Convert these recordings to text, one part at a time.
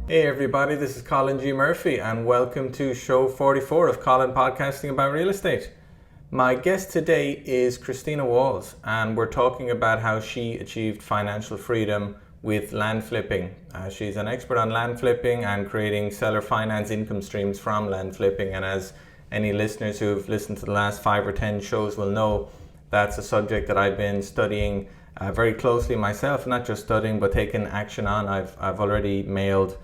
Hey everybody, this is Colin G. Murphy and welcome to show 44 of Colin Podcasting About Real Estate. My guest today is Christina Walls and we're talking about how she achieved financial freedom with land flipping. She's an expert on land flipping and creating seller finance income streams from land flipping, and as any listeners who've listened to the last 5 or 10 shows will know, that's a subject that I've been studying very closely myself, not just studying but taking action on. I've already mailed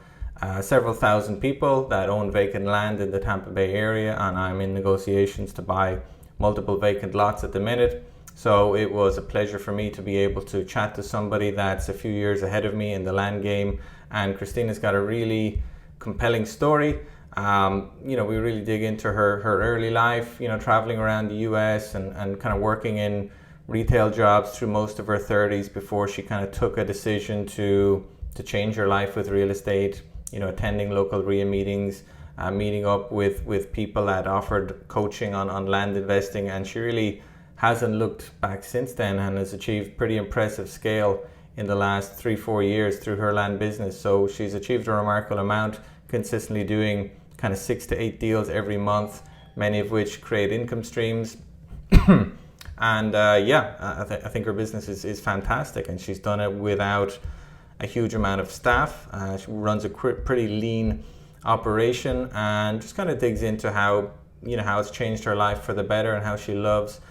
several thousand people that own vacant land in the Tampa Bay area, and I'm in negotiations to buy multiple vacant lots at the minute. So it was a pleasure for me to be able to chat to somebody that's a few years ahead of me in the land game. And Christina's got a really compelling story. We really dig into her early life, traveling around the US and kind of working in retail jobs through most of her 30s before she kind of took a decision to change her life with real estate, attending local RIA meetings, meeting up with people that offered coaching on land investing, and she really hasn't looked back since then and has achieved pretty impressive scale in the last 3-4 years through her land business. So she's achieved a remarkable amount, consistently doing kind of 6 to 8 deals every month, many of which create income streams. And I think her business is fantastic, and she's done it without a huge amount of staff. She runs a pretty lean operation and just kind of digs into how it's changed her life for the better, and how she loves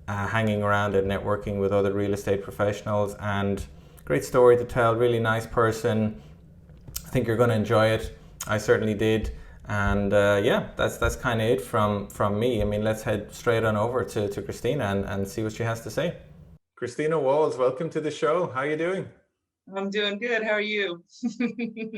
hanging around and networking with other real estate professionals. And great story to tell, really nice person. I think you're going to enjoy it. I certainly did. And that's kind of it from me. I mean, let's head straight on over to Christina and see what she has to say. Christina Walls, welcome to the show. How are you doing? I'm doing good. How are you?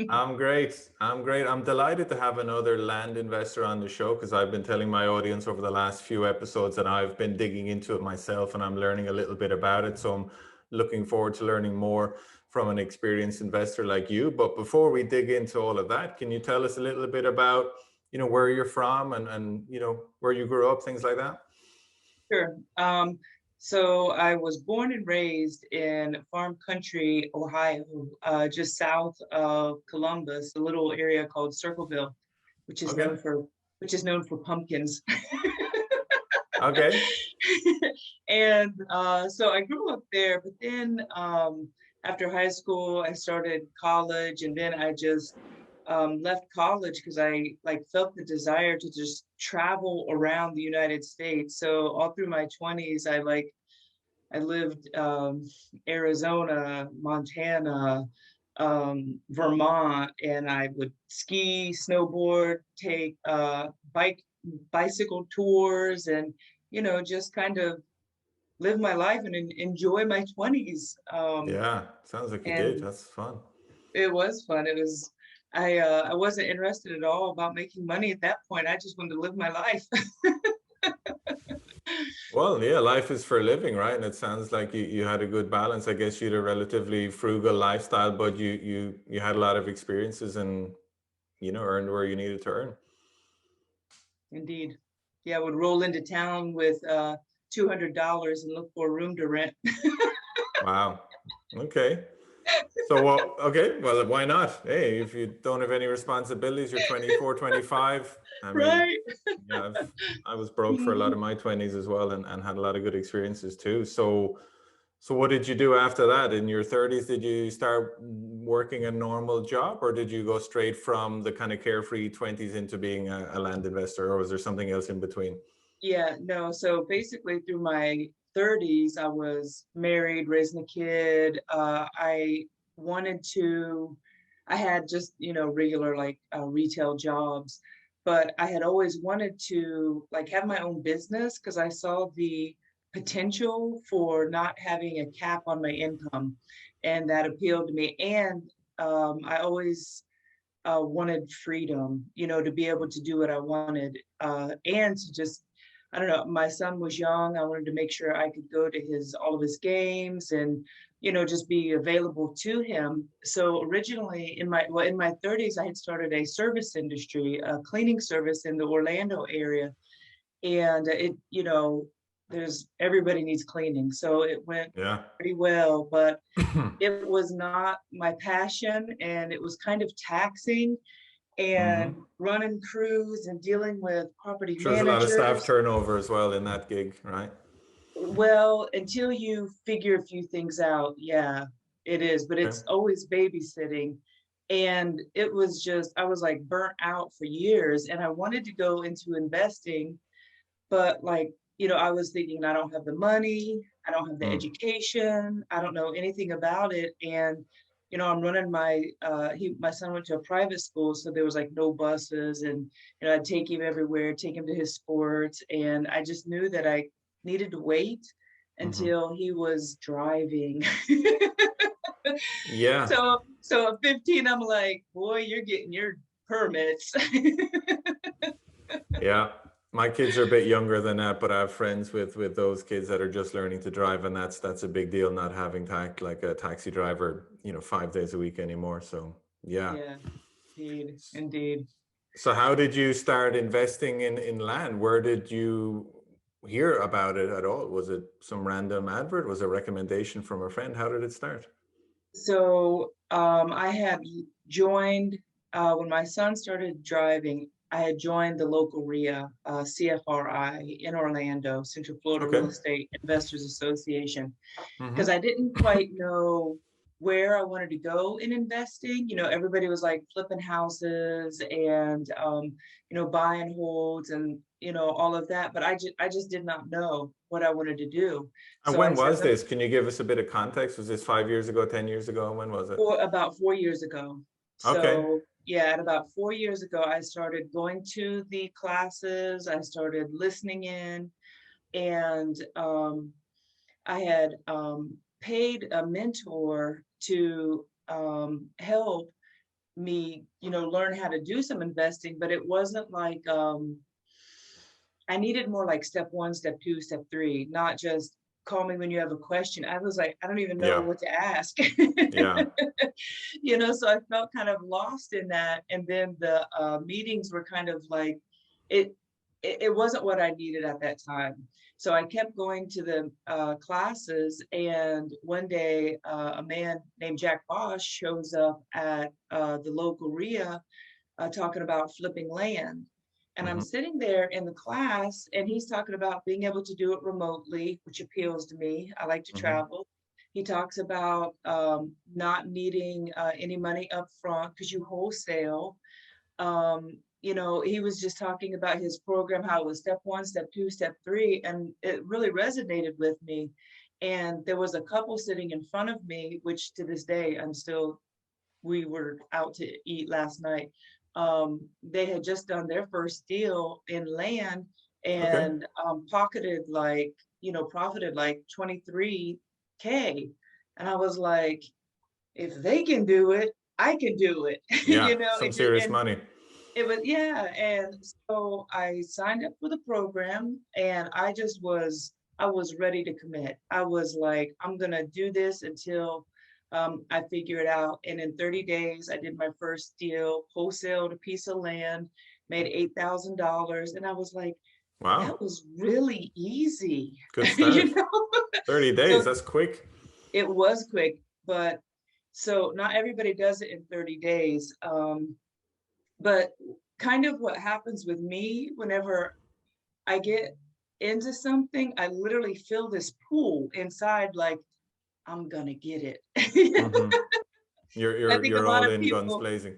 I'm great. I'm delighted to have another land investor on the show, because I've been telling my audience over the last few episodes that I've been digging into it myself and I'm learning a little bit about it. So I'm looking forward to learning more from an experienced investor like you. But before we dig into all of that, can you tell us a little bit about, where you're from and where you grew up, things like that? Sure. So I was born and raised in farm country, Ohio, just south of Columbus, a little area called Circleville, which is known Okay. for pumpkins. Okay. And so I grew up there, but then after high school, I started college, and then I just left college because I felt the desire to just travel around the United States. So all through my 20s, I lived Arizona, Montana, Vermont, and I would ski, snowboard, take bicycle tours, and just kind of live my life and enjoy my 20s. Yeah, sounds like you did. And That's fun. it was fun. It was I wasn't interested at all about making money at that point. I just wanted to live my life. Well, yeah, life is for living, right? And it sounds like you had a good balance. I guess you had a relatively frugal lifestyle, but you had a lot of experiences and earned where you needed to earn. Indeed. Yeah, I would roll into town with $200 and look for a room to rent. Wow. Okay. So well, okay, well, why not? Hey, if you don't have any responsibilities, you're 24, 25. I mean, Right. yeah, I was broke for a lot of my 20s as well, and had a lot of good experiences too. So what did you do after that? In your 30s, did you start working a normal job, or did you go straight from the kind of carefree 20s into being a land investor, or was there something else in between? Yeah, no. So basically, through my 30s, I was married, raising a kid. Wanted to, I had just, regular retail jobs, but I had always wanted to have my own business because I saw the potential for not having a cap on my income, and that appealed to me. And I always wanted freedom, to be able to do what I wanted, and to just, I don't know, my son was young. I wanted to make sure I could go to all of his games and, just be available to him. So originally in my 30s, I had started a service industry, a cleaning service in the Orlando area. And it, everybody needs cleaning. So it went Yeah. pretty well, but it was not my passion, and it was kind of taxing, Hmm. and running crews and dealing with property Sure, there's a lot of staff managers. turnover as well in that gig, right? Well, until you figure a few things out, yeah, it is, but Okay. it's always babysitting. And it was just, I was like burnt out for years, and I wanted to go into investing, but like, I was thinking I don't have the money, I don't have the Mm. education, I don't know anything about it. And, I'm running my son went to a private school, so there was like no buses, and, I'd take him everywhere, take him to his sports. And I just knew that I needed to wait Hmm. until he was driving. Yeah. So at 15, I'm like, boy, you're getting your permits. Yeah. My kids are a bit younger than that, but I have friends with those kids that are just learning to drive, and that's a big deal, not having to act like a taxi driver, 5 days a week anymore. So yeah. Yeah, indeed, indeed. So how did you start investing in land? Where did you hear about it at all? Was it some random advert? Was it a recommendation from a friend? How did it start? So I had joined when my son started driving. I had joined the local RIA, CFRI in Orlando, Central Florida Okay. Real Estate Investors Association, because Mm-hmm. I didn't quite know where I wanted to go in investing. Everybody was like flipping houses and buy and holds and all of that, but I just did not know what I wanted to do. And So I when said, was this? Can you give us a bit of context? Was this 5 years ago, 10 years ago? When was it? for about 4 years ago. Okay. So yeah, at about 4 years ago, I started going to the classes. I started listening in, and I had paid a mentor to help me, learn how to do some investing. But it wasn't like I needed more like step one, step two, step three, not just call me when you have a question. I was like, I don't even know Yeah. what to ask. Yeah. So I felt kind of lost in that. And then the meetings were kind of like, it, it wasn't what I needed at that time. So I kept going to the classes. And one day, a man named Jack Bosch shows up at the local RIA talking about flipping land. And I'm Hmm. sitting there in the class, and he's talking about being able to do it remotely, which appeals to me. I like to Hmm. travel. He talks about not needing any money up front because you wholesale. He was just talking about his program, how it was step one, step two, step three, and it really resonated with me. And there was a couple sitting in front of me, which to this day, we were out to eat last night. They had just done their first deal in land, Okay. and profited like 23K. And I was like, if they can do it, I can do it. Yeah. Some serious And money. it was, yeah. And so I signed up for the program, and I was ready to commit. I was like, I'm gonna do this until I figure it out. And in 30 days, I did my first deal, wholesaled a piece of land, made $8,000. And I was like, Wow. that was really easy. Good you start. know? 30 days. So That's quick. it was quick, but so not everybody does it in 30 days. But kind of what happens with me whenever I get into something, I literally feel this pull inside, like I'm gonna get it. Hmm. You're I you're think a you're lot all of in, guns people, blazing.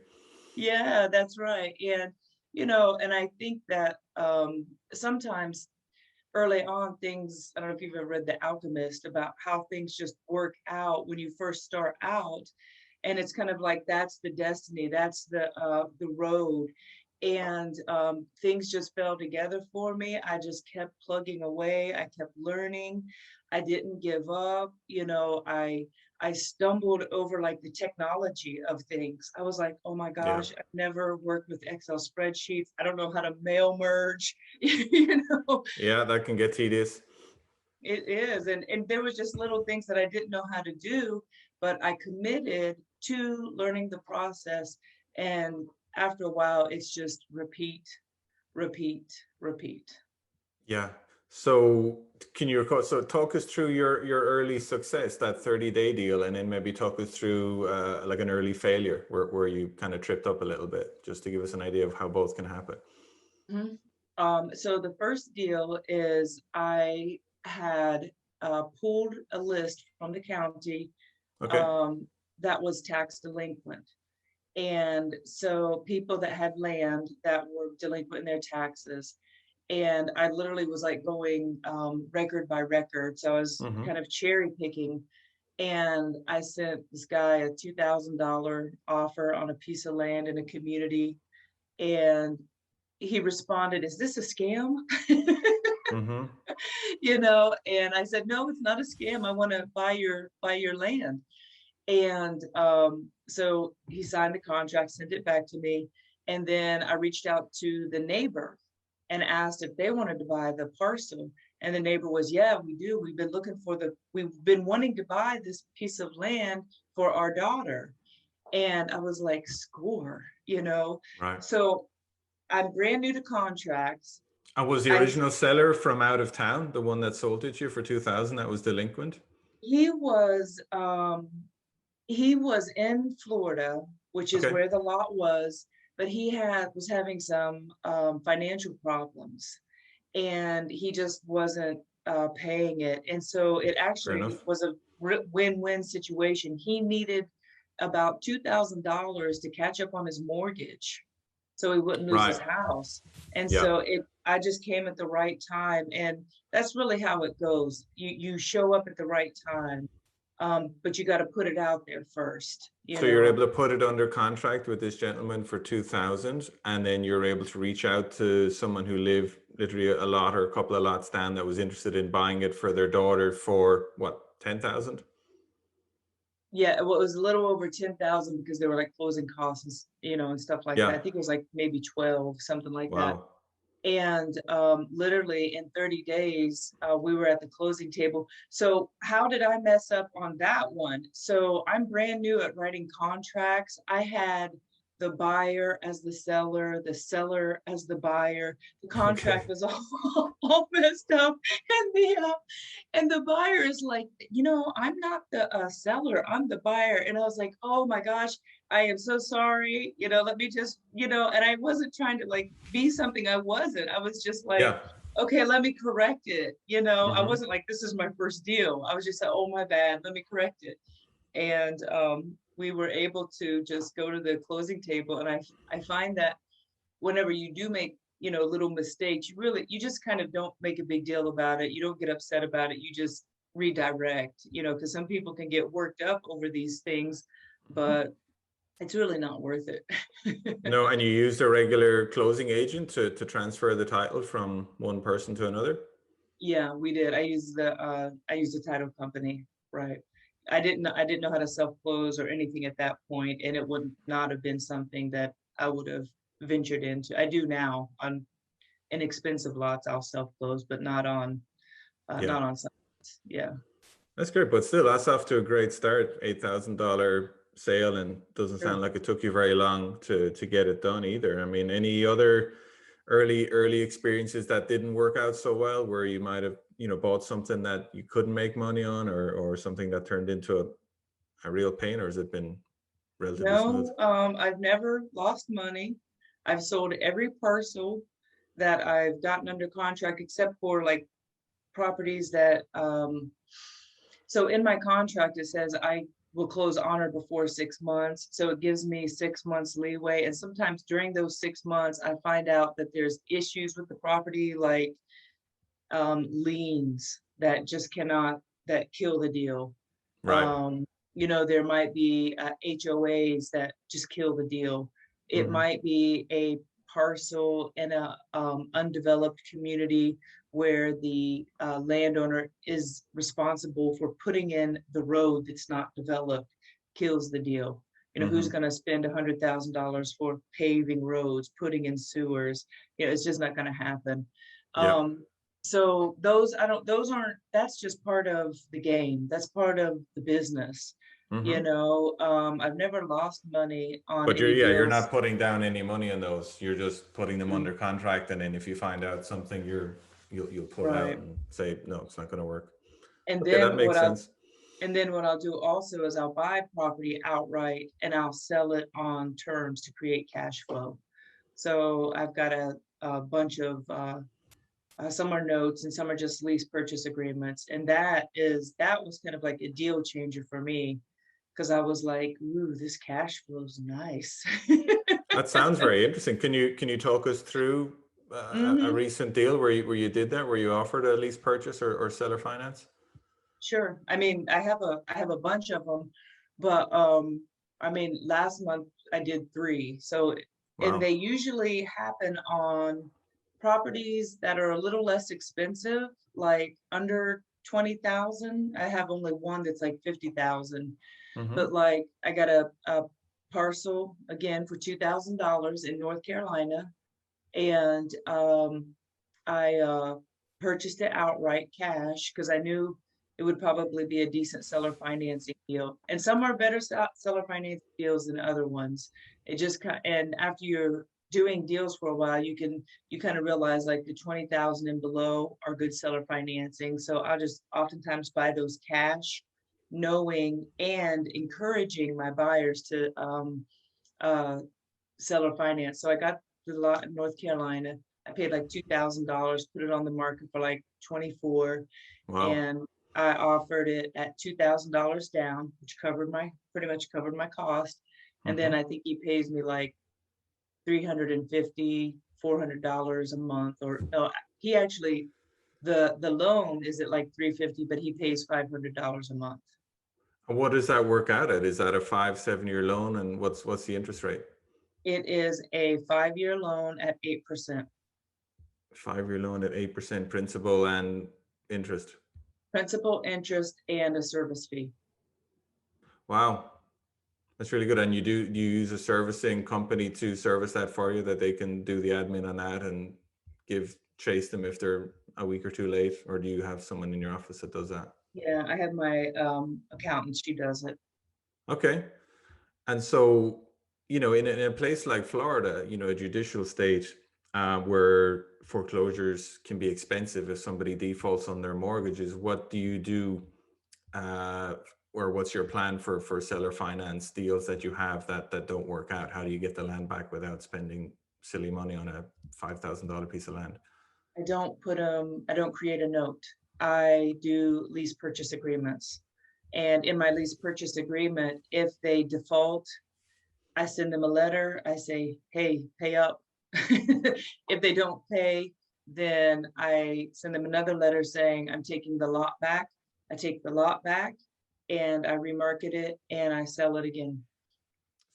yeah, that's right. And I think that sometimes early on things, I don't know if you've ever read The Alchemist, about how things just work out when you first start out. And it's kind of like that's the destiny, that's the road. And things just fell together for me. I just kept plugging away. I kept learning. I didn't give up. I stumbled over like the technology of things. I was like, oh my Yeah. gosh, I've never worked with Excel spreadsheets. I don't know how to mail merge. you know, Yeah, that can get tedious. it is. And there was just little things that I didn't know how to do, but I committed to learning the process. And after a while, it's just repeat, repeat, repeat. Yeah. So can you recall, so talk us through your early success, that 30-day deal, and then maybe talk us through like an early failure where you kind of tripped up a little bit, just to give us an idea of how both can happen. Mhm. So the first deal is I had pulled a list from the county Okay. um, that was tax delinquent. And so people that had land that were delinquent in their taxes. And I literally was like going record by record. So I was Mm-hmm. kind of cherry picking. And I sent this guy a $2,000 offer on a piece of land in a community. And he responded, "Is this a scam?" Mm-hmm. And I said, "No, it's not a scam. I want to buy your land." And so he signed the contract, sent it back to me. And then I reached out to the neighbor and asked if they wanted to buy the parcel. And the neighbor was, "Yeah, we do. We've been wanting to buy this piece of land for our daughter." And I was like, score. Right. So I'm brand new to contracts. And was the I original seller from out of town, the one that sold it to you for 2000 that was delinquent? He was in Florida, which is Okay. where the lot was, but he was having some financial problems, and he just wasn't paying it. And so it Fair actually enough. was a win-win situation. He needed about $2,000 to catch up on his mortgage so he wouldn't lose his Right. house. And Yeah. so I just came at the right time. And that's really how it goes. You show up at the right time. But you got to put it out there first, you So you're know. able to put it under contract with this gentleman for 2000, and then you're able to reach out to someone who lived literally a lot or a couple of lots down that was interested in buying it for their daughter for what, 10,000? Yeah, well, it was a little over 10,000 because there were like closing costs, and stuff like that. Yeah. I think it was like maybe 12, something like that. Wow. And literally in 30 days, we were at the closing table. So how did I mess up on that one? So I'm brand new at writing contracts. I had the buyer as the seller as the buyer. The contract Okay. was all messed up, and the buyer is like, "I'm not the seller, I'm the buyer." And I was like, "Oh my gosh, I am so sorry. Let me just, and I wasn't trying to like be something I wasn't. I was just like, Yeah. okay, let me correct it. I Hmm. wasn't like, this is my first deal. I was just like, oh, my bad, let me correct it. And we were able to just go to the closing table. And I find that whenever you do make, little mistakes, you just kind of don't make a big deal about it. You don't get upset about it. You just redirect, because some people can get worked up over these things, but it's really not worth it. No, and you used a regular closing agent to transfer the title from one person to another? Yeah, we did. I used the title company, right? I didn't know how to self-close or anything at that point, and it would not have been something that I would have ventured into. I do now on inexpensive lots, I'll self-close, but not on Yeah. not on some. Yeah. That's great, but still, that's off to a great start. $8,000 sale, and doesn't sound Sure. like it took you very long to get it done either. I mean, any other early experiences that didn't work out so well, where you might have bought something that you couldn't make money on, or something that turned into a real pain, or has it been relatively smooth? No, I've never lost money. I've sold every parcel that I've gotten under contract except for like properties that so in my contract it says I will close on or before 6 months. So it gives me 6 months leeway. And sometimes during those 6 months, I find out that there's issues with the property, like liens that just cannot that kill the deal. Right. Um, there might be HOAs that just kill the deal. It Hmm. might be a parcel in a undeveloped community where the landowner is responsible for putting in the road that's not developed, kills the deal. Who's Hmm. going to spend $100,000 for paving roads, putting in sewers? It's just not going to happen. Yeah. Um, so that's just part of the game. That's part of the business. Hmm. I've never lost money on But any you're deals. not putting down any money on those. You're just putting them Mm. under contract, and then if you find out something, you're you'll pull out Right. and say, no, it's not going to work. And Okay, that then makes sense. what I'll do also is I'll buy property outright and I'll sell it on terms to create cash flow. So I've got a bunch of some are notes and some are just lease purchase agreements. And that was kind of like a deal changer for me because I was like, ooh, this cash flow's nice. That sounds very interesting. Can you talk us through a hmm recent deal where you did that, where you offered a lease purchase or seller finance? Sure. I mean, I have a bunch of them, but I mean, last month I did three. So, and they Wow. usually happen on properties that are a little less expensive, like under 20,000. I have only one that's like 50,000, Mm-hmm. but like I got a parcel again for $2,000 in North Carolina, and I purchased it outright cash because I knew it would probably be a decent seller financing deal. And some are better seller financing deals than other ones. It just and after you're doing deals for a while, you kind of realize like the 20,000 and below are good seller financing. So I'll just oftentimes buy those cash, knowing and encouraging my buyers to uh, seller finance. So I got the lot in North Carolina. I paid like $2,000, put it on the market for like 24, Wow. and I offered it at $2,000 down, which pretty much covered my cost. And then Mm-hmm. I think he pays me like 350, $400 a month, or no, he actually the loan is at like 350, but he pays $500 a month. And what does that work out at? Is that a 5, 7 year loan, and what's the interest rate? It is a 5-year loan at 8%. 5 year loan at 8% principal and interest. Principal, interest, and a service fee. Wow, that's really good. And do you use a servicing company to service that for you, that they can do the admin on that and chase them if they're a week or two late, or do you have someone in your office that does that? Yeah, I have my accountant. She does it. Okay. And so, in a place like Florida, a judicial state, where foreclosures can be expensive if somebody defaults on their mortgages, what do you do, uh, or what's your plan for seller finance deals that you have that don't work out? How do you get the land back without spending silly money on a $5,000 piece of land? I don't create a note. I do lease purchase agreements. And in my lease purchase agreement, if they default, I send them a letter. I say, hey, pay up. If they don't pay, then I send them another letter saying I'm taking the lot back. I take the lot back and I remarket it and I sell it again.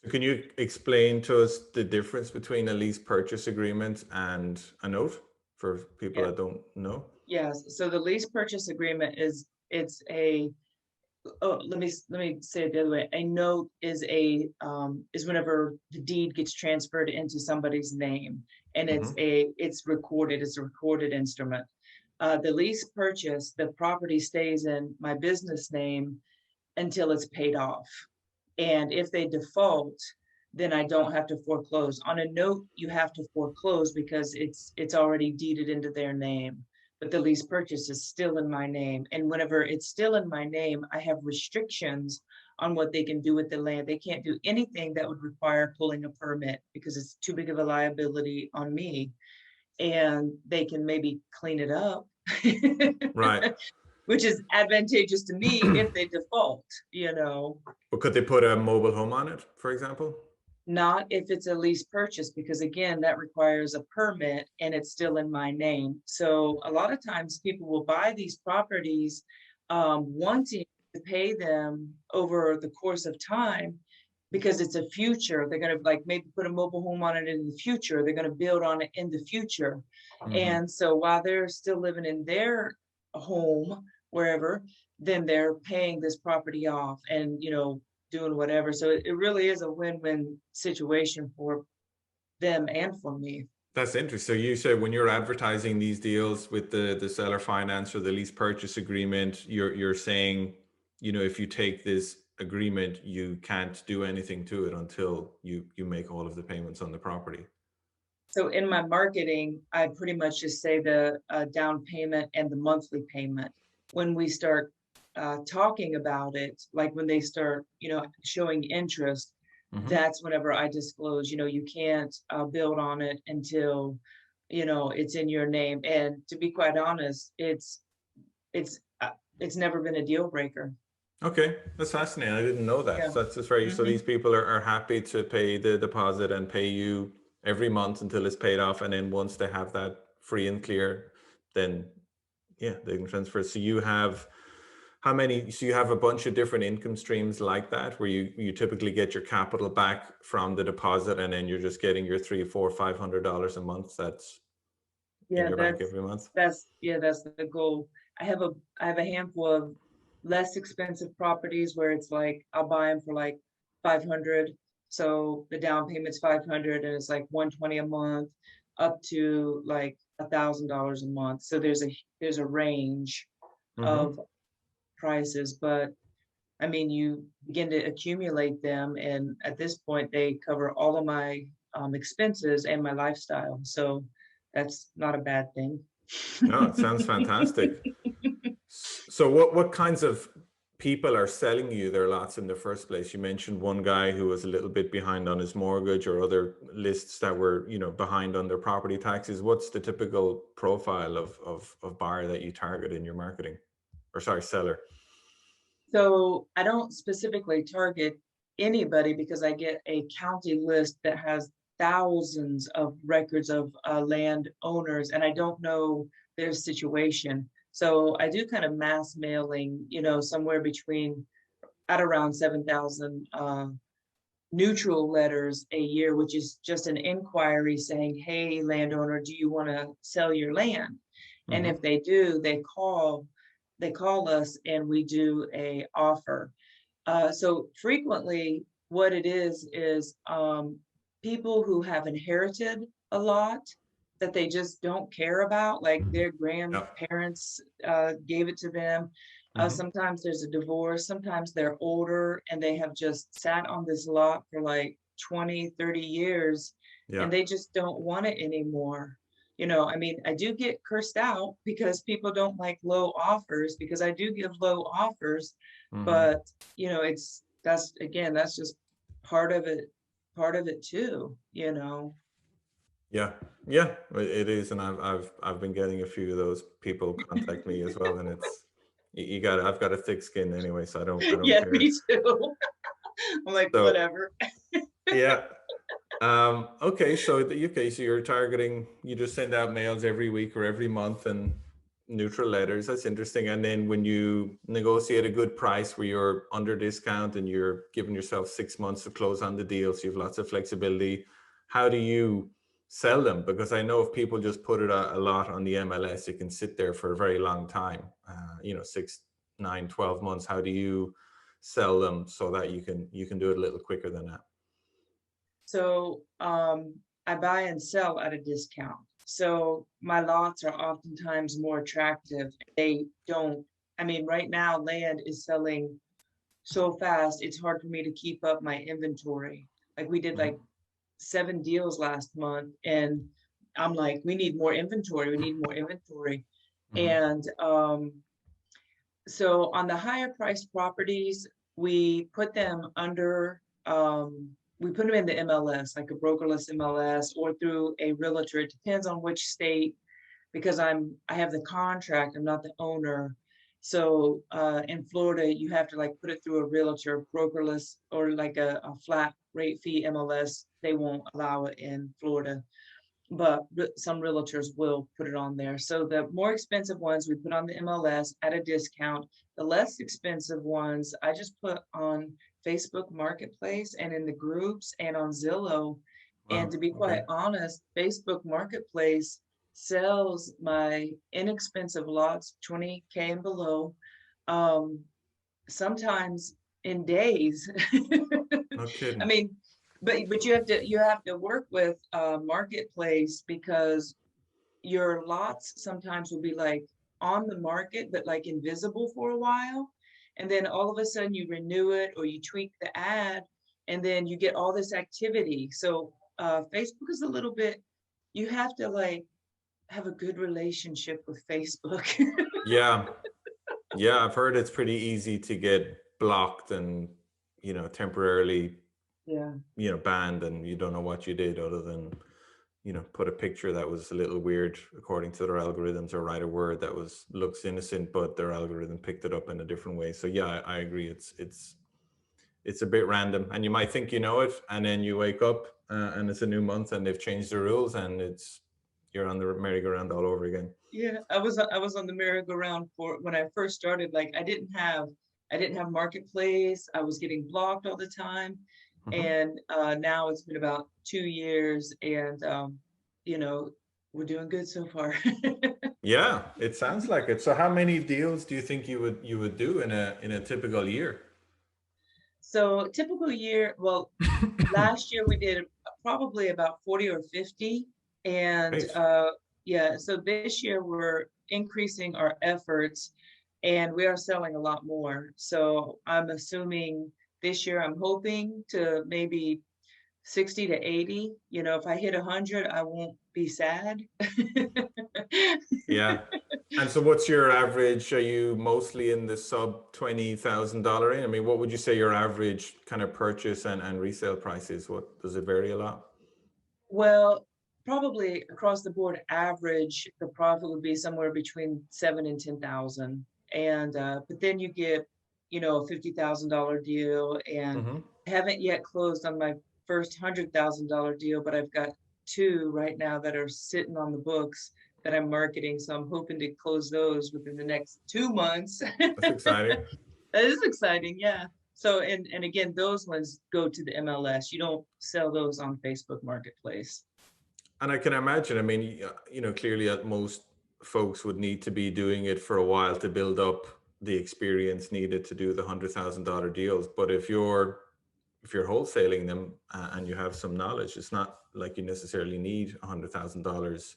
So can you explain to us the difference between a lease purchase agreement and a note for people Yeah. that don't know? Yes. So the lease purchase agreement it's a oh, let me say it the other way. A note is whenever the deed gets transferred into somebody's name, and Hmm. it's recorded. It's a recorded instrument. The lease purchase, the property stays in my business name until it's paid off. And if they default, then I don't have to foreclose. On a note, you have to foreclose because it's already deeded into their name. But the lease purchase is still in my name. And whenever it's still in my name, I have restrictions on what they can do with the land. They can't do anything that would require pulling a permit because it's too big of a liability on me. And they can maybe clean it up, Right. which is advantageous to me if they default, But could they put a mobile home on it, for example? Not if it's a lease purchase, because again, that requires a permit and it's still in my name. So a lot of times people will buy these properties wanting to pay them over the course of time because it's a future. They're going to like maybe put a mobile home on it in the future. They're going to build on it in the future. Hmm. And so while they're still living in their home, wherever, then they're paying this property off and, doing whatever. So it really is a win-win situation for them and for me. That's interesting. So you said when you're advertising these deals with the seller finance or the lease purchase agreement, you're saying, if you take this agreement, you can't do anything to it until you make all of the payments on the property. So in my marketing, I pretty much just say the down payment and the monthly payment. When we start talking about it, like when they start, showing interest, Hmm. that's whenever I disclose, you can't build on it until, it's in your name. And to be quite honest, it's it's never been a deal breaker. Okay, that's fascinating. I didn't know that. Yeah. So that's just very, so Hmm. these people are happy to pay the deposit and pay you every month until it's paid off. And then once they have that free and clear, then yeah, they can transfer. So you have how many, so you have a bunch of different income streams like that, where you typically get your capital back from the deposit and then you're just getting your three, four, $500 a month that's in Yeah, your bank every month. that's the goal. I have a handful of less expensive properties where it's like I'll buy them for like 500. So the down payment's 500 and it's like 120 a month up to like $1,000 a month. So there's a range Hmm. of prices, but I mean, you begin to accumulate them, and at this point, they cover all of my expenses and my lifestyle. So that's not a bad thing. No, it sounds fantastic. So what kinds of people are selling you their lots in the first place? You mentioned one guy who was a little bit behind on his mortgage, or other lists that were, behind on their property taxes. What's the typical profile of buyer that you target in your marketing? Or sorry, seller. So I don't specifically target anybody because I get a county list that has thousands of records of land owners, and I don't know their situation. So I do kind of mass mailing, somewhere between at around 7,000 neutral letters a year, which is just an inquiry saying, hey, landowner, do you want to sell your land? And Hmm. if they do, they call us and we do a offer. So frequently what it is people who have inherited a lot that they just don't care about, like their Yeah. grandparents gave it to them. Hmm. Sometimes there's a divorce, sometimes they're older and they have just sat on this lot for like 20, 30 years Yeah. and they just don't want it anymore. I mean, I do get cursed out because people don't like low offers because I do give low offers, Hmm. but that's again, that's just part of it, part of it too. Yeah. Yeah. It is, and I've been getting a few of those people contact me as well, and it's you got, I've got a thick skin anyway, so I don't Yeah, care. me too. I'm like, So whatever. yeah. Okay, so so you're targeting, you just send out mails every week or every month and neutral letters. That's interesting. And then when you negotiate a good price where you're under discount and you're giving yourself 6 months to close on the deal, so you have lots of flexibility, how do you sell them? Because I know if people just put it a lot on the MLS, it can sit there for a very long time, 6, 9, 12 months. How do you sell them so that you can do it a little quicker than that? So I buy and sell at a discount. So my lots are oftentimes more attractive. They don't, I mean, right now land is selling so fast, it's hard for me to keep up my inventory. Like we did like Mhm. 7 deals last month, and I'm like, we need more inventory, we need more inventory. Mhm. And so on the higher priced properties, we put them under, we put them in the MLS, like a brokerless MLS or through a realtor. It depends on which state, because I have the contract, I'm not the owner. So in Florida, you have to like put it through a realtor, brokerless, or like a flat rate fee MLS. They won't allow it in Florida, but some realtors will put it on there. So the more expensive ones we put on the MLS at a discount. The less expensive ones I just put on Facebook Marketplace and in the groups and on Zillow. And Wow. to be Okay. quite honest, Facebook Marketplace sells my inexpensive lots, 20K and below, um, sometimes in days. No I kidding. mean, but you have to work with marketplace because your lots sometimes will be like on the market but like invisible for a while, and then all of a sudden you renew it or you tweak the ad, and then you get all this activity. So Facebook is a little bit you have to like have a good relationship with Facebook. Yeah. Yeah, I've heard it's pretty easy to get blocked and, temporarily, Yeah. banned, and you don't know what you did other than, put a picture that was a little weird according to their algorithms, or write a word that looks innocent, but their algorithm picked it up in a different way. So yeah, I agree. It's a bit random, and you might think you know it, and then you wake up and it's a new month and they've changed the rules, and you're on the merry-go-round all over again. Yeah, I was on the merry-go-round for when I first started. Like I didn't have marketplace. I was getting blocked all the time, Hmm. and now it's been about 2 years, and you know, we're doing good so far. Yeah, it sounds like it. So how many deals do you think you would do in a typical year? So typical year, well, last year we did probably about 40 or 50, and Great. yeah, so this year we're increasing our efforts, and we are selling a lot more. So I'm assuming this year I'm hoping to maybe 60 to 80. If I hit 100, I won't be sad. Yeah. And so what's your average? Are you mostly in the sub $20,000 range? I mean, what would you say your average kind of purchase and resale price is? What does it vary a lot? Well, probably across the board average, the profit would be somewhere between 7 and 10,000. And but then you get, a $50,000 deal, and Hmm. I haven't yet closed on my first $100,000 deal, but I've got two right now that are sitting on the books that I'm marketing. So I'm hoping to close those within the next 2 months. That's exciting. That is exciting, yeah. So and again, those ones go to the MLS. You don't sell those on Facebook Marketplace. And I can imagine, I mean, clearly most folks would need to be doing it for a while to build up the experience needed to do the $100,000 deals. But if you're wholesaling them and you have some knowledge, it's not like you necessarily need $100,000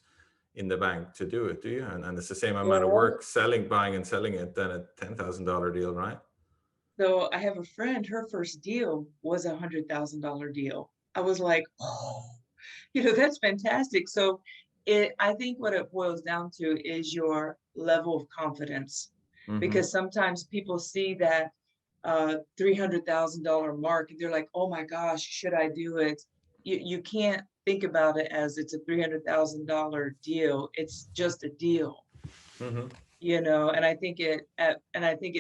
in the bank to do it, do you? And it's the same amount of Well, work buying and selling it than a $10,000 deal, right? so I have a friend, her first deal was $100,000 deal. I was like, oh, that's fantastic. So I think what it boils down to is your level of confidence, Hmm. because sometimes people see that $300,000 mark and they're like, oh my gosh, should I do it? You can't think about it as it's a $300,000 deal. It's just a deal. Hmm. And I think it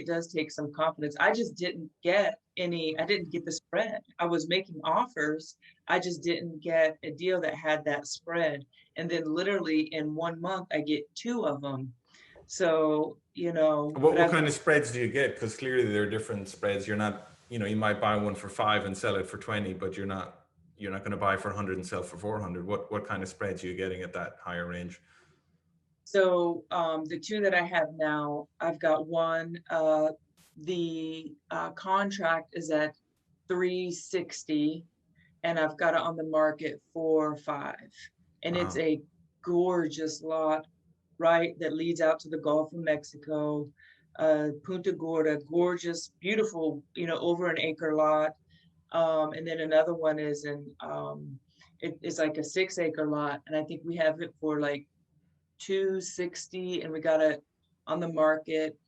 does take some confidence. I didn't get the spread. I was making offers. I just didn't get a deal that had that spread. And then literally in 1 month, I get two of them. So, What but what I've, kind of spreads do you get? Because clearly there are different spreads. You're not, you might buy one for 5 and sell it for 20, but you're not going to buy for 100 and sell for 400. What kind of spreads are you getting at that higher range? so the two that I have now, I've got one, the contract is at 360, and I've got it on the market for 5. And it's Wow. a gorgeous lot, right, that leads out to the Gulf of Mexico, Punta Gorda, gorgeous, beautiful, over an acre lot. And then another one is it's like a 6 acre lot, and I think we have it for like 260, and we got it on the market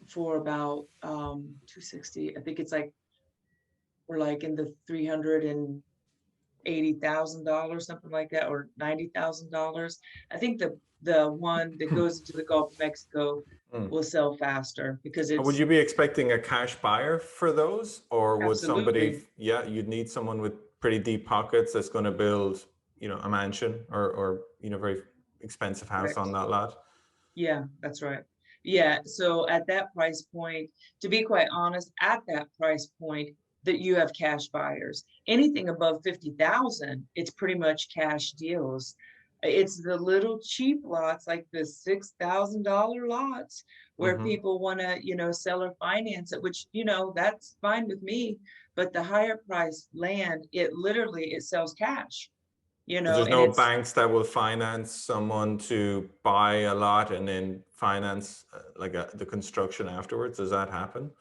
for about 260. I think it's like we're like in the $380,000, something like that, or $90,000. I think the one that goes into the Gulf of Mexico Hmm. will sell faster because And would it's you be expecting a cash buyer for those, or would somebody? absolutely, Yeah, you'd need someone with pretty deep pockets that's going to build, a mansion or very expensive house on correct. that lot. Yeah, that's right. Yeah, so at that price point, to be quite honest, at that price point that you have cash buyers, anything above 50,000, it's pretty much cash deals. It's the little cheap lots, like the $6,000 lots, where Hmm. people want to, sell or finance it, which, that's fine with me. But the higher price land, it sells cash, So there's and no it's banks that will finance someone to buy a lot and then finance the construction afterwards. Does that happen?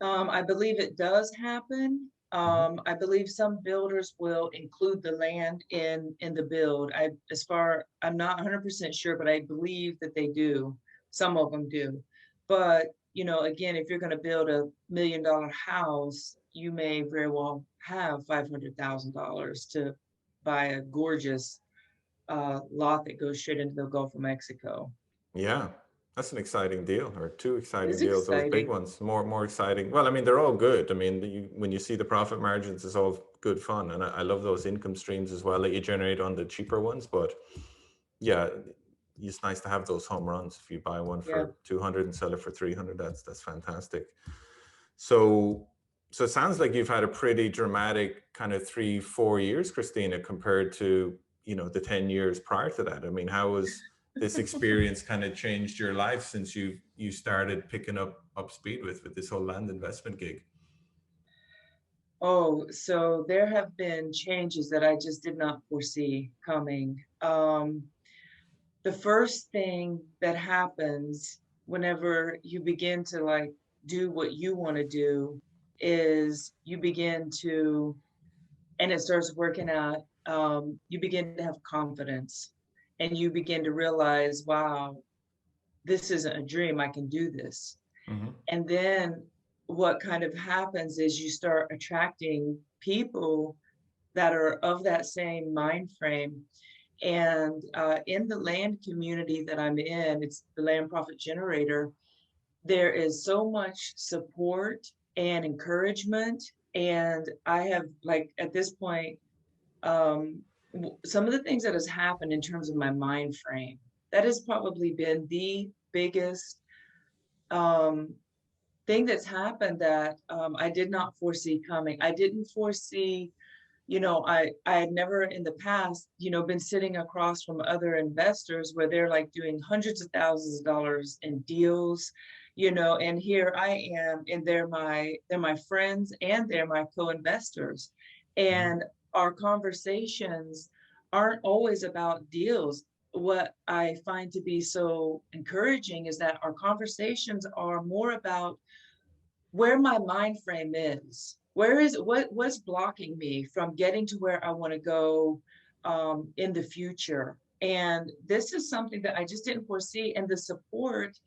I believe it does happen. Hmm. I believe some builders will include the land in the build. I'm not 100% sure, but I believe that they do. Some of them do. But, again, if you're going to build $1 million house, you may very well have $500,000 to buy a gorgeous lot that goes straight into the Gulf of Mexico. Yeah, that's an exciting deal, or two It's exciting deals. Those big exciting. ones, more exciting. Well, I mean, they're all good. I mean, when you see the profit margins, it's all good fun, and I love those income streams as well that you generate on the cheaper ones. But yeah, it's nice to have those home runs. If you buy one Yeah. for 200 and sell it for 300, that's fantastic. So, so it sounds like you've had a pretty dramatic kind of 3, 4 years, Christina, compared to, the 10 years prior to that. I mean, how has this experience kind of changed your life since you started picking up speed with this whole land investment gig? Oh, so there have been changes that I just did not foresee coming. The first thing that happens whenever you begin to like do what you want to do is you begin to, and it starts working out, you begin to have confidence and you begin to realize, wow, this isn't a dream, I can do this. Hmm. And then what kind of happens is you start attracting people that are of that same mind frame. And in the land community that I'm in, it's the Land Profit Generator, there is so much support and encouragement. And I have, like, at this point, um, some of the things that has happened in terms of my mind frame, that has probably been the biggest um, thing that's happened that I did not foresee coming. I didn't foresee, I had never in the past, been sitting across from other investors where they're like doing hundreds of thousands of dollars in deals, and here I am, and they're my friends and they're my co-investors. Hmm. And our conversations aren't always about deals. What I find to be so encouraging is that our conversations are more about where my mind frame is. What's blocking me from getting to where I want to go in the future? And this is something that I just didn't foresee, and the support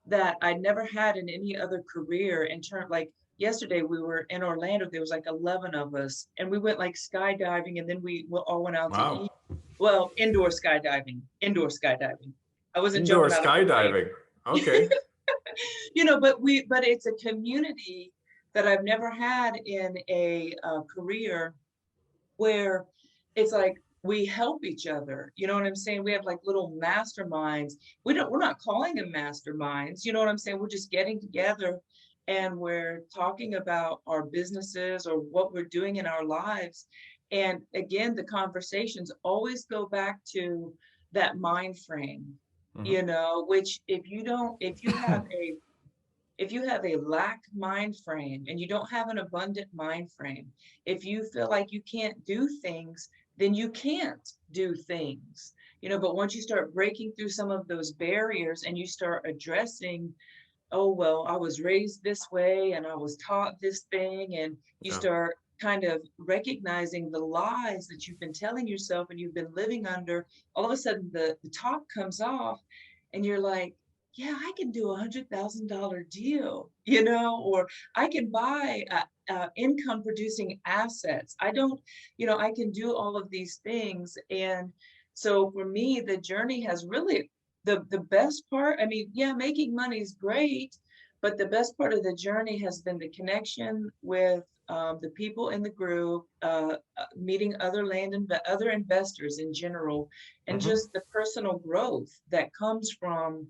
that I never had in any other career. In terms, like yesterday, we were in Orlando. There was like 11 of us, and we went like skydiving, and then we all went out to Wow. eat. Well, indoor skydiving. Indoor skydiving. I wasn't Indoor jumping out of a plane. skydiving. Okay. But it's a community that I've never had in a career where it's like we help each other. You know what I'm saying? We have like little masterminds. We're not calling them masterminds. You know what I'm saying? We're just getting together and we're talking about our businesses or what we're doing in our lives. And again, the conversations always go back to that mind frame, Hmm. which if you have a lack mind frame and you don't have an abundant mind frame, if you feel like you can't do things, then you can't do things. But once you start breaking through some of those barriers and you start addressing, oh, well, I was raised this way and I was taught this thing, and you Yeah. start kind of recognizing the lies that you've been telling yourself and you've been living under, all of a sudden the top comes off and you're like, yeah, I can do $100,000 deal, or I can buy income producing assets. I don't, I can do all of these things. And so for me, the journey has really, the best part, I mean, yeah, making money is great, but the best part of the journey has been the connection with the people in the group, meeting other investors in general, and Hmm. just the personal growth that comes from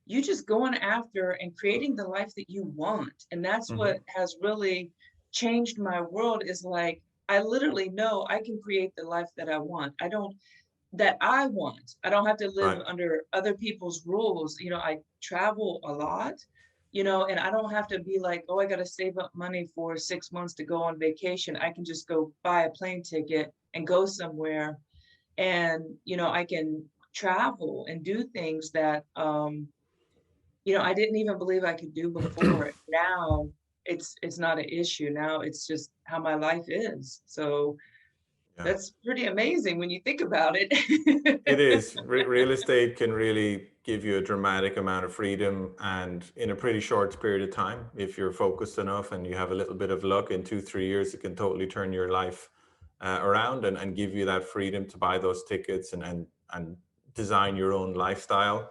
you just going after and creating the life that you want. And that's what Hmm. has really changed my world, is like I literally know I can create the life that I want. I want. I don't have to live Right. under other people's rules. I travel a lot, and I don't have to be like, oh, I got to save up money for 6 months to go on vacation. I can just go buy a plane ticket and go somewhere. And, I can travel and do things that, I didn't even believe I could do before. Now it's not an issue now. It's just how my life is. So Yeah. that's pretty amazing when you think about it. It is. Real estate can really give you a dramatic amount of freedom, and in a pretty short period of time, if you're focused enough and you have a little bit of luck, in 2 3 years, it can totally turn your life around, and give you that freedom to buy those tickets, and design your own lifestyle,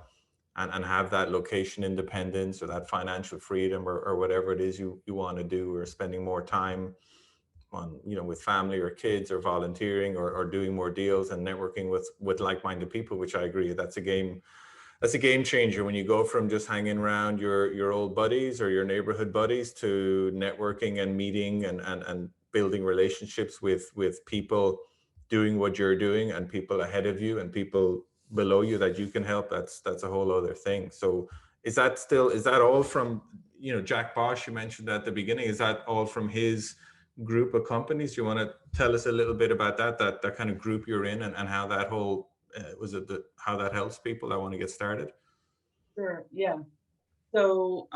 and have that location independence, or that financial freedom, or whatever it is you want to do, or spending more time on, with family or kids, or volunteering, or doing more deals and networking with like-minded people, which I agree, that's a game changer, when you go from just hanging around your old buddies or your neighborhood buddies, to networking and meeting, and building relationships with people doing what you're doing, and people ahead of you and people below you that you can help. That's a whole other thing. So is that all from, Jack Bosch, you mentioned at the beginning, is that all from his group of companies? You want to tell us a little bit about that kind of group you're in, and how that whole how that helps people that want to get started? Sure, yeah. So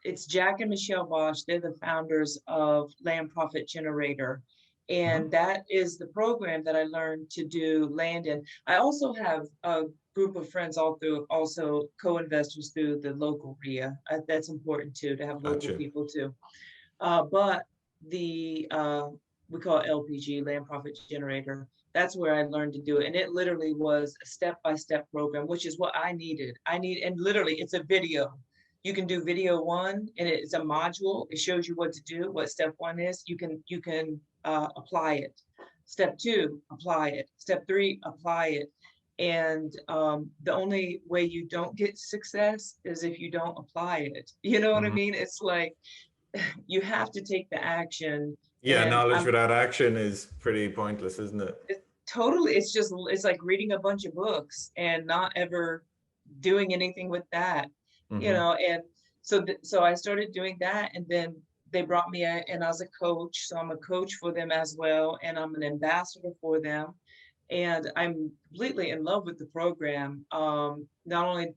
it's Jack and Michelle Bosch. They're the founders of Land Profit Generator. Hmm. And that is the program that I learned to do land in. I also have a group of friends also co-investors through the local RIA. That's important too, to have local Gotcha. people too. But the we call it LPG, Land Profit Generator. That's where I learned to do it, and it literally was a step-by-step program, which is what I needed. And literally, it's a video. You can do video one, and it's a module. It shows you what to do, what step one is. You can apply it. Step two, apply it. Step three, apply it. And the only way you don't get success is if you don't apply it. You know what I Hmm. mean? It's like you have to take the action. Yeah, And knowledge I'm without action is pretty pointless, isn't it? totally, it's like reading a bunch of books and not ever doing anything with that, Hmm. and so I started doing that, and then they brought me in as a coach. So I'm a coach for them as well, and I'm an ambassador for them. And I'm completely in love with the program. Not only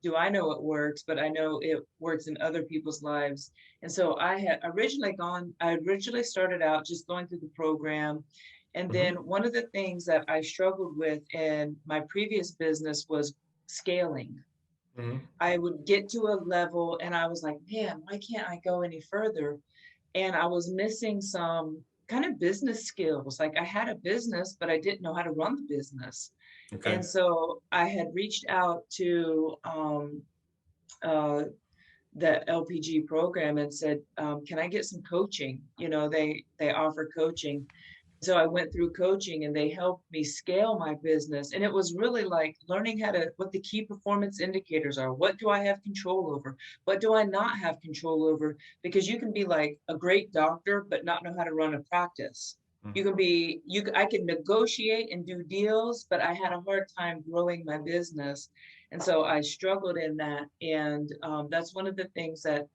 do I know it works, but I know it works in other people's lives. And so I originally started out just going through the program. And then Hmm. one of the things that I struggled with in my previous business was scaling. Hmm. I would get to a level and I was like, man, why can't I go any further? And I was missing some kind of business skills. Like I had a business, but I didn't know how to run the business. Okay. And so I had reached out to uh, the LPG program and said, "Can I get some coaching?" They offer coaching. So I went through coaching, and they helped me scale my business. And it was really like learning what the key performance indicators are. What do I have control over? What do I not have control over? Because you can be like a great doctor, but not know how to run a practice. You Hmm. can be, I can negotiate and do deals, but I had a hard time growing my business. And so I struggled in that. And that's one of the things that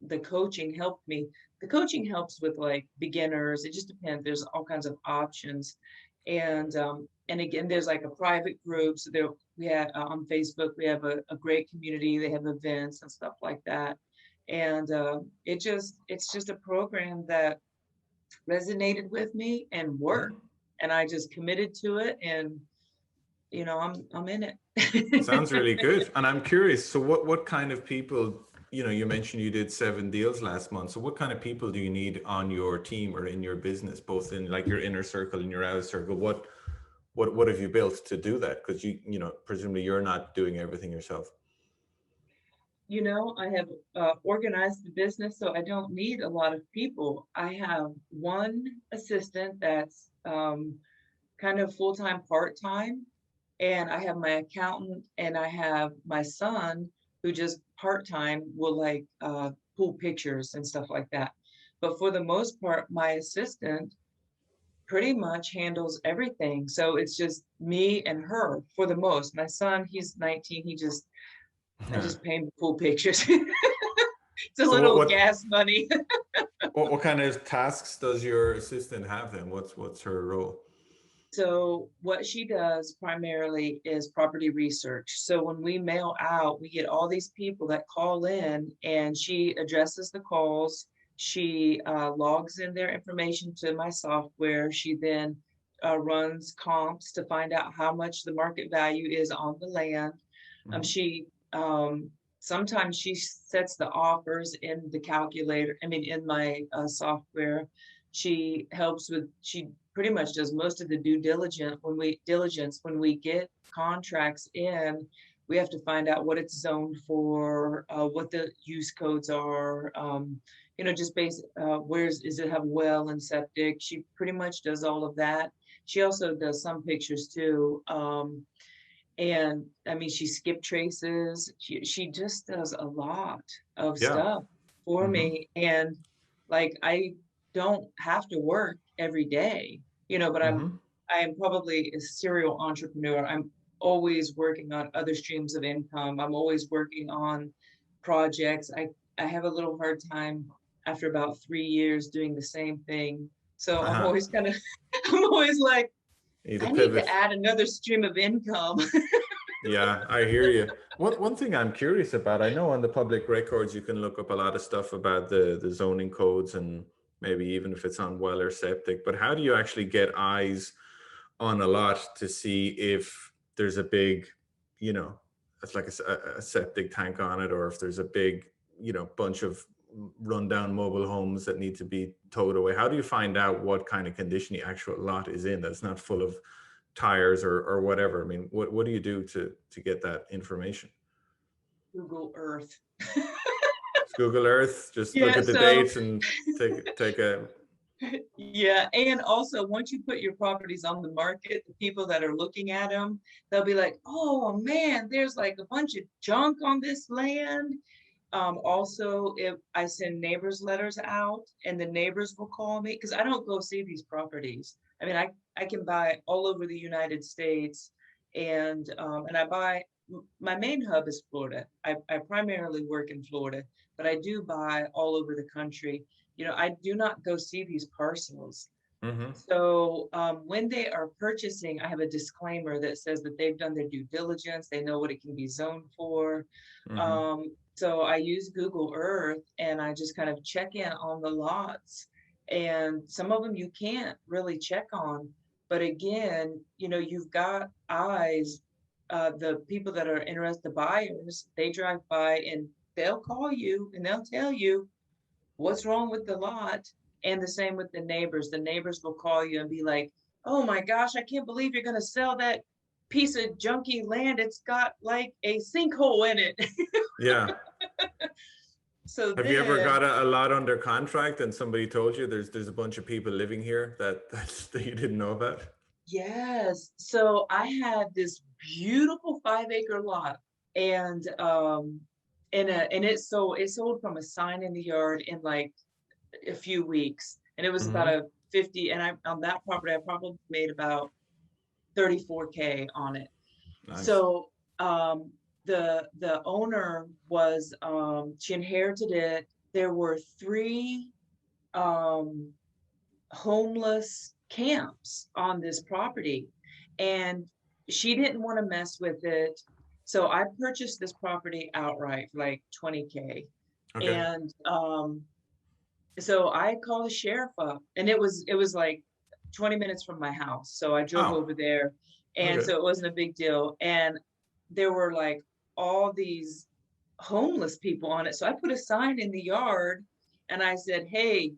the coaching helped me. The coaching helps with like beginners. It just depends. There's all kinds of options. And again, there's like a private group. So there we have on Facebook, we have a great community. They have events and stuff like that. And it's just a program that resonated with me and worked. Hmm. And I just committed to it, and I'm in Sounds it. really good. And I'm curious, so what kind of people, you mentioned you did 7 deals last month. So what kind of people do you need on your team or in your business, both in like your inner circle and your outer circle? What have you built to do that? Because presumably you're not doing everything yourself. I have organized the business so I don't need a lot of people. I have one assistant that's kind of full time, part time, and I have my accountant, and I have my son who just part time will like pull pictures and stuff like that. But for the most part, my assistant pretty much handles everything. So it's just me and her for the most. My son, he's 19. I just pay him to pull pictures. It's a So what little what gas money. what kind of tasks does your assistant have then? What's her role? So what she does primarily is property research. So when we mail out, we get all these people that call in, and she addresses the calls. She logs in their information to my software. She then runs comps to find out how much the market value is on the land. Hmm. She sometimes she sets the offers in the calculator. I mean, in my software. She helps with. She pretty much does most of the due diligence when we get contracts in. We have to find out what it's zoned for, what the use codes are. Just basic. Where's is it have well and septic? She pretty much does all of that. She also does some pictures too. And I mean, she skip traces. She just does a lot of Yeah. stuff for Hmm. me. And like I don't have to work every day, but Hmm. I am probably a serial entrepreneur. I'm always working on other streams of income. I'm always working on projects. I have a little hard time after about 3 years doing the same thing. So I'm Uh-huh. always kind of I'm always like, Need a I need to pivot. add another stream of income. Yeah, I hear you. One thing I'm curious about, I know on the public records you can look up a lot of stuff about the zoning codes and maybe even if it's on well or septic, but how do you actually get eyes on a lot to see if there's a big, you know, it's like a septic tank on it, or if there's a big, bunch of rundown mobile homes that need to be towed away? How do you find out what kind of condition the actual lot is in that's not full of tires or whatever? I mean, what do you do to get that information? Google Earth. Just Google Earth, just look Yeah, at the so dates and take a yeah, and also once you put your properties on the market, the people that are looking at them, they'll be like, "Oh man, there's like a bunch of junk on this land." Also, if I send neighbors letters out, and the neighbors will call me because I don't go see these properties. I mean, I can buy all over the United States, and I buy. My main hub is Florida. I primarily work in Florida, but I do buy all over the country. I do not go see these parcels. mm-hmm, So when they are purchasing, I have a disclaimer that says that they've done their due diligence. They know what it can be zoned for. mm-hmm. So I use Google Earth and I just kind of check in on the lots. And some of them you can't really check on. But again, you've got eyes. The people that are interested, the buyers, they drive by and they'll call you and they'll tell you what's wrong with the lot. And the same with the neighbors. The neighbors will call you and be like, "Oh my gosh, I can't believe you're going to sell that piece of junky land. It's got like a sinkhole in it." Yeah. So Have you ever got then, a lot under contract and somebody told you there's a bunch of people living here that you didn't know about? yes. So I had this beautiful 5 acre lot, and it sold from a sign in the yard in like a few weeks, and it was about Mm-hmm. a 50. And I on that property I probably made about 34K on it. Nice. So the owner was she inherited it. There were three um, homeless camps on this property, and she didn't want to mess with it. So I purchased this property outright for like 20K, Okay. and so I called the sheriff up, and it was like 20 minutes from my house. So I drove Oh, over there, and okay. so it wasn't a big deal. And there were like all these homeless people on it. So I put a sign in the yard and I said, "Hey,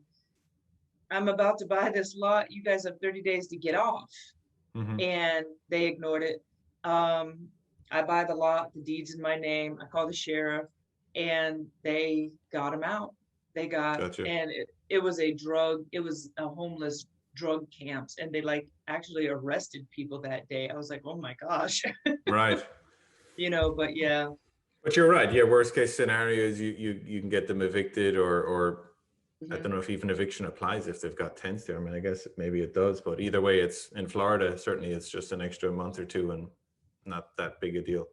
I'm about to buy this lot. You guys have 30 days to get off." Mm-hmm. And they ignored it. Um, I buy the lot, the deed's in my name. I call the sheriff, and they got him out. Gotcha. And it was a homeless drug camps, and they like actually arrested people that day. I was like, oh my gosh, Right. but yeah. But you're right. Yeah, worst case scenario is you can get them evicted or I don't Mhm. know if even eviction applies if they've got tents there. I mean, I guess maybe it does, but either way, it's in Florida. Certainly, it's just an extra month or two and not that big a deal.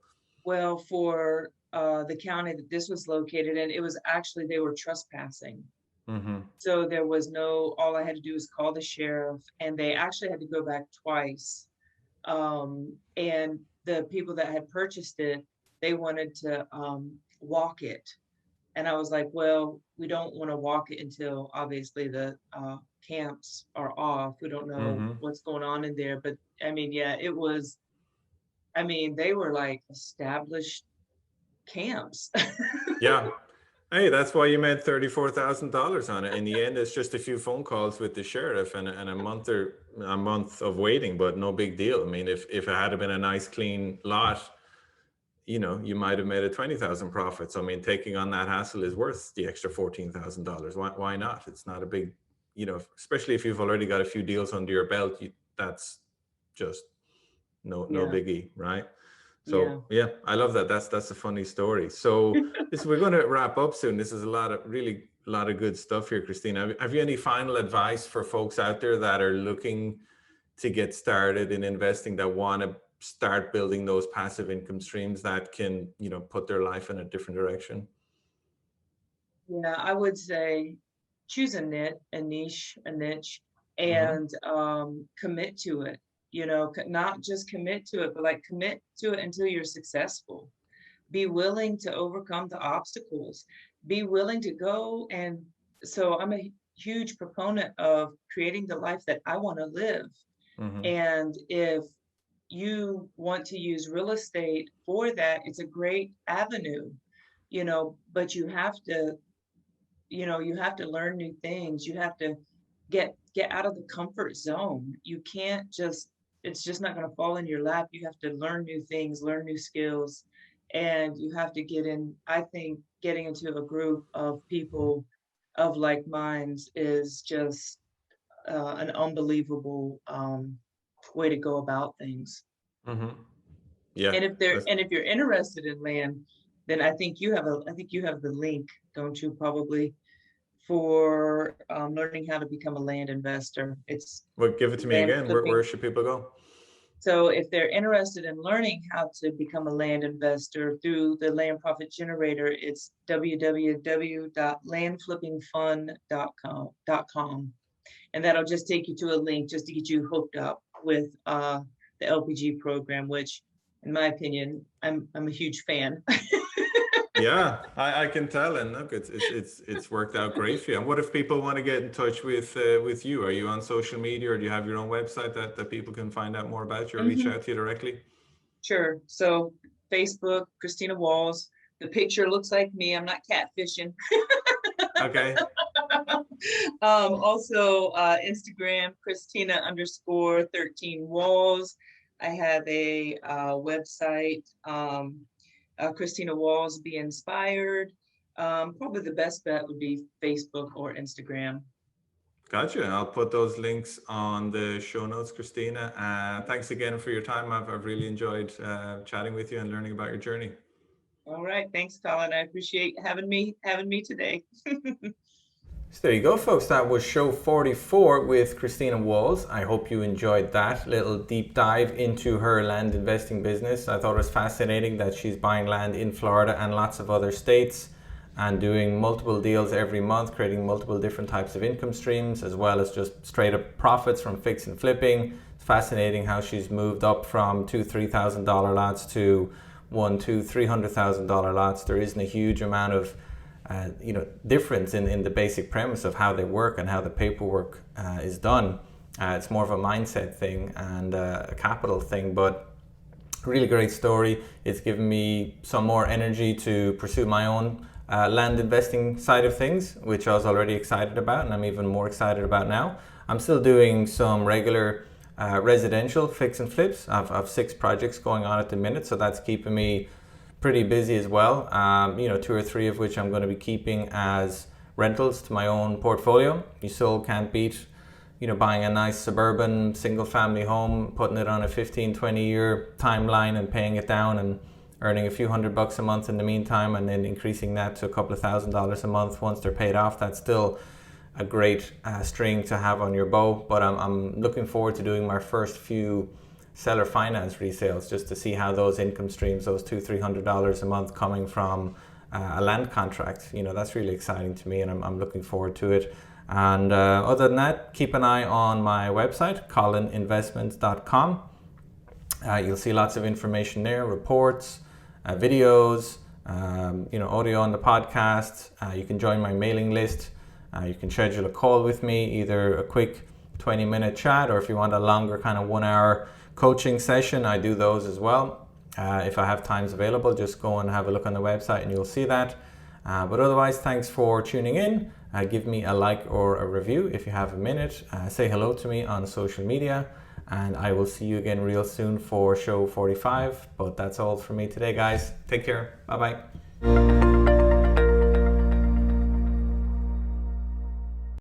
Well, for the county that this was located in, it was actually they were trespassing. Mm-hmm. So there was no, all I had to do was call the sheriff, and they actually had to go back twice. And the people that had purchased it, they wanted to walk it. And I was like, well, we don't want to walk it until obviously the camps are off. We don't know Mm-hmm. what's going on in there. But I mean, yeah, it was, I mean, they were like established camps. Yeah. Hey, that's why you made $34,000 on it. In the end, it's just a few phone calls with the sheriff and a month of waiting, but no big deal. I mean, if it had been a nice clean lot, you might have made a 20,000 profit. So I mean, taking on that hassle is worth the extra $14,000. Why not? It's not a big, especially if you've already got a few deals under your belt. That's just no Yeah, biggie, right? yeah. So yeah, I love that. That's a funny story. So we're going to wrap up soon. This is a lot of good stuff here, Christina. Have you any final advice for folks out there that are looking to get started in investing, that want to start building those passive income streams that can, put their life in a different direction? Yeah, I would say choose a niche, Mm-hmm. and commit to it. You know, not just commit to it, but like commit to it until you're successful. Be willing to overcome the obstacles. Be willing to go and so I'm a huge proponent of creating the life that I want to live. Mm-hmm. And if you want to use real estate for that, it's a great avenue, but you have to learn new things. You have to get out of the comfort zone. You can't just it's just not going to fall in your lap. You have to learn new things, learn new skills, and you have to get in. I think getting into a group of people of like minds is just an unbelievable way to go about things. Mm-hmm. Yeah. And if you're interested in land, then I think you have the link, don't you? Probably for learning how to become a land investor. It's Well, give it to me land again. Where flipping. should people go? So if they're interested in learning how to become a land investor through the Land Profit Generator, it's www.landflippingfund.com. And that'll just take you to a link just to get you hooked up with the LPG program, which in my opinion, I'm a huge fan. Yeah, I can tell, and look, it's worked out great for you. And what if people want to get in touch with you? Are you on social media, or do you have your own website that people can find out more about you or reach Mhm. out to you directly? Sure. So Facebook, Christina Walls. The picture looks like me. I'm not catfishing. Okay, Also, Instagram, Christina underscore 13 Walls. I have a website, Christina Walls Be Inspired. Probably the best bet would be Facebook or Instagram. gotcha. And I'll put those links on the show notes, Christina. Thanks again for your time. I've really enjoyed chatting with you and learning about your journey. All right. Thanks, Colin. I appreciate having me today. So there you go, folks. That was show 44 with Christina Walls. I hope you enjoyed that little deep dive into her land investing business. I thought it was fascinating that she's buying land in Florida and lots of other states and doing multiple deals every month, creating multiple different types of income streams, as well as just straight up profits from fix and flipping. It's fascinating how she's moved up from $2,000-$3,000 lots to $100,000-$300,000 lots. There isn't a huge amount of difference in the basic premise of how they work and how the paperwork is done. It's more of a mindset thing and a capital thing, but really great story. It's given me some more energy to pursue my own land investing side of things, which I was already excited about, and I'm even more excited about now. I'm still doing some regular residential fix and flips. I've 6 projects going on at the minute, so that's keeping me pretty busy as well. 2 or 3 of which I'm going to be keeping as rentals to my own portfolio. You still can't beat, buying a nice suburban single family home, putting it on a 15, 20 year timeline and paying it down and earning a few $100 a month in the meantime, and then increasing that to a couple of $1,000s a month once they're paid off. That's still a great string to have on your bow. But I'm looking forward to doing my first few seller finance resales just to see how those income streams, those $200-$300 a month coming from a land contract, that's really exciting to me, and I'm looking forward to it. And other than that, keep an eye on my website, colininvestments.com. You'll see lots of information there, reports, videos, audio on the podcast. You can join my mailing list. You can schedule a call with me, either a quick 20-minute chat, or if you want a longer kind of 1 hour coaching session, I do those as well. If I have times available, just go and have a look on the website and you'll see that. But otherwise, thanks for tuning in. Give me a like or a review if you have a minute. Say hello to me on social media, and I will see you again real soon for show 45. But that's all from me today, guys. Take care. Bye-bye.